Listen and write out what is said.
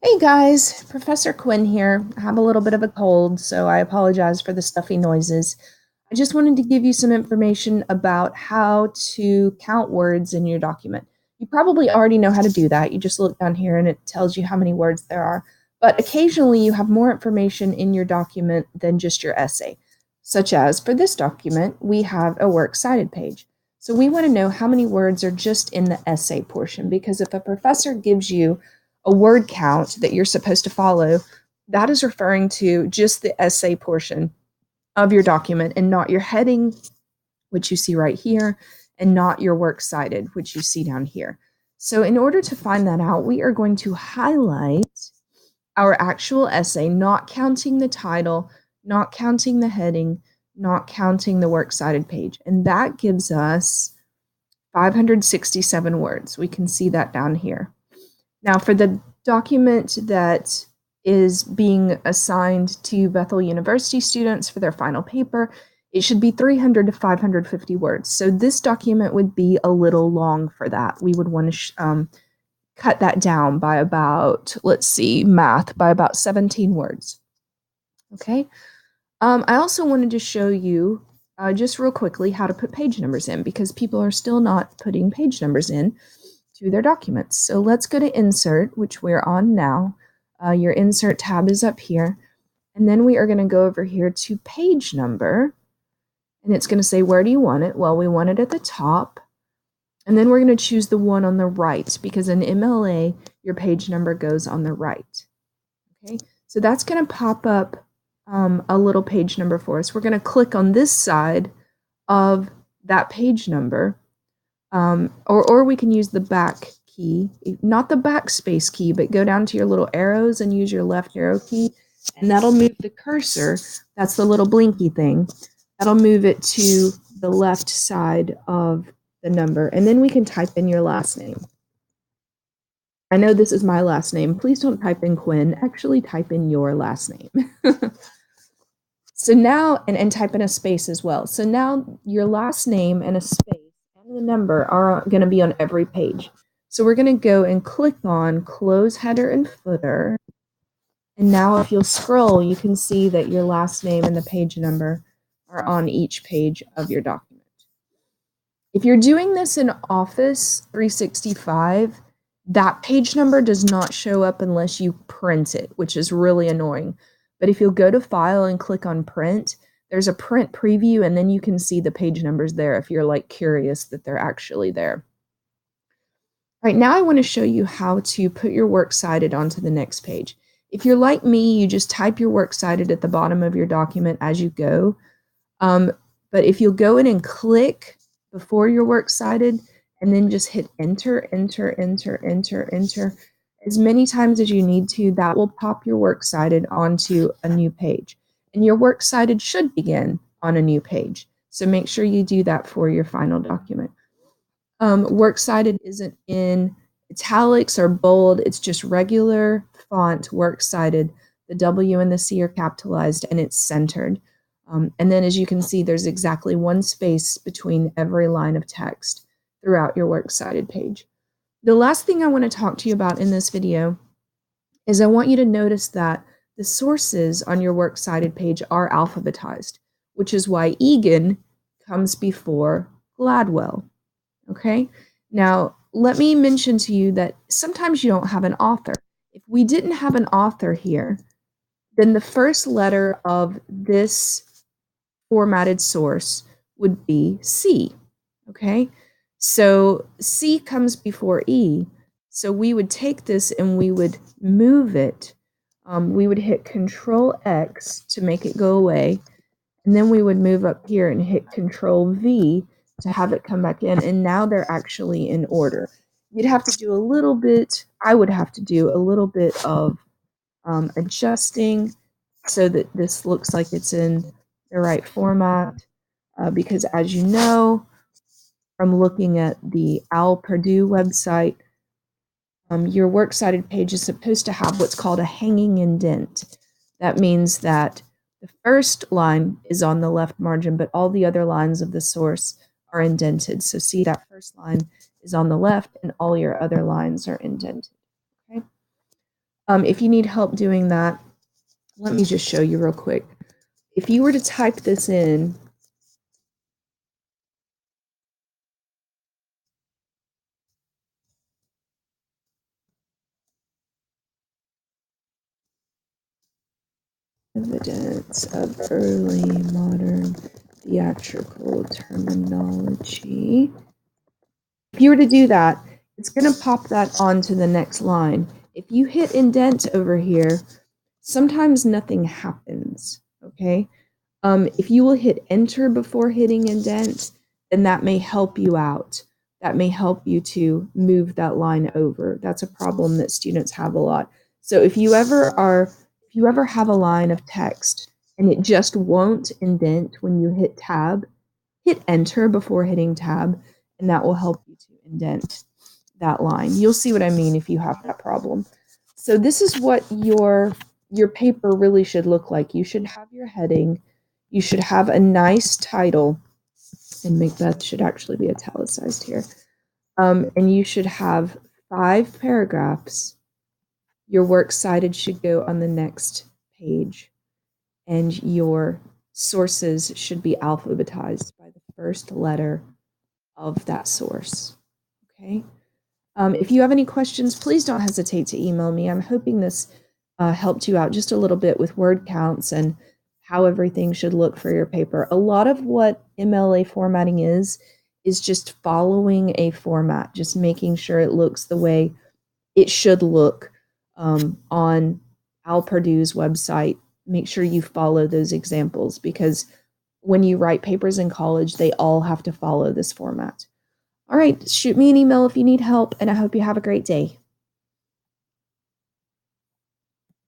Hey guys, Professor Quinn here. I have a little bit of a cold, so I apologize for the stuffy noises. I just wanted to give you some information about how to count words in your document. You probably already know how to do that. You just look down here and it tells you how many words there are. But occasionally you have more information in your document than just your essay, such as for this document, we have a works cited page. So we want to know how many words are just in the essay portion, because if a professor gives you a word count that you're supposed to follow, that is referring to just the essay portion of your document and not your heading, which you see right here, and not your works cited, which you see down here. So in order to find that out, we are going to highlight our actual essay, not counting the title, not counting the heading, not counting the works cited page. And that gives us 567 words. We can see that down here. Now, for the document that is being assigned to Bethel University students for their final paper, it should be 300 to 550 words. So this document would be a little long for that. We would want to cut that down by about, let's see, math, by about 17 words. Okay. I also wanted to show you just real quickly how to put page numbers in, because people are still not putting page numbers in to their documents. So let's go to Insert, which we're on now. Your Insert tab is up here. And then we are going to go over here to Page Number. And it's going to say, where do you want it? Well, we want it at the top. And then we're going to choose the one on the right, because in MLA, your page number goes on the right. Okay, so that's going to pop up a little page number for us. We're going to click on this side of that page number. Or we can use the back key, not the backspace key, but go down to your little arrows and use your left arrow key, and that'll move the cursor. That's the little blinky thing. That'll move it to the left side of the number, and then we can type in your last name. I know this is my last name. Please don't type in Quinn. Actually, type in your last name. So now, and type in a space as well. So now your last name and a space and the number are going to be on every page. So we're going to go and click on Close Header and Footer. And now if you'll scroll, you can see that your last name and the page number are on each page of your document. If you're doing this in Office 365, that page number does not show up unless you print it, which is really annoying. But if you'll go to File and click on Print, there's a print preview, and then you can see the page numbers there if you're like curious that they're actually there. All right, now I want to show you how to put your works cited onto the next page. If you're like me, you just type your works cited at the bottom of your document as you go. But if you'll go in and click before your works cited and then just hit enter, enter, enter, enter, enter as many times as you need to, that will pop your works cited onto a new page. And your works cited should begin on a new page. So make sure you do that for your final document. Works cited isn't in italics or bold. It's just regular font, works cited. The W and the C are capitalized and it's centered. And then as you can see, there's exactly one space between every line of text throughout your works cited page. The last thing I want to talk to you about in this video is I want you to notice that the sources on your works cited page are alphabetized, which is why Egan comes before Gladwell. Okay, now let me mention to you that sometimes you don't have an author. If we didn't have an author here, then the first letter of this formatted source would be C. Okay, so C comes before E. So we would take this and we would move it. We would hit Control X to make it go away. And then we would move up here and hit Control V to have it come back in. And now they're actually in order. You'd have to do a little bit, I would have to do a little bit of adjusting so that this looks like it's in the right format. Because as you know, from looking at the OWL Purdue website, your works cited page is supposed to have what's called a hanging indent. That means that the first line is on the left margin, but all the other lines of the source are indented. So see, that first line is on the left and all your other lines are indented. Okay. If you need help doing that, let me just show you real quick. If you were to type this in, evidence of early modern theatrical terminology. If you were to do that, it's going to pop that onto the next line. If you hit indent over here, sometimes nothing happens, okay? If you will hit enter before hitting indent, then that may help you out. That may help you to move that line over. That's a problem that students have a lot. So if you ever have a line of text and it just won't indent when you hit tab, hit enter before hitting tab, and that will help you to indent that line. You'll see what I mean if you have that problem. So this is what your paper really should look like. You should have your heading. You should have a nice title, and Macbeth should actually be italicized here. And you should have 5 paragraphs. Your works cited should go on the next page, and your sources should be alphabetized by the first letter of that source. Okay. If you have any questions, please don't hesitate to email me. I'm hoping this helped you out just a little bit with word counts and how everything should look for your paper. A lot of what MLA formatting is just following a format, just making sure it looks the way it should look on Al Purdue's website. Make sure you follow those examples, because when you write papers in college, they all have to follow this format. All right, shoot me an email if you need help, and I hope you have a great day.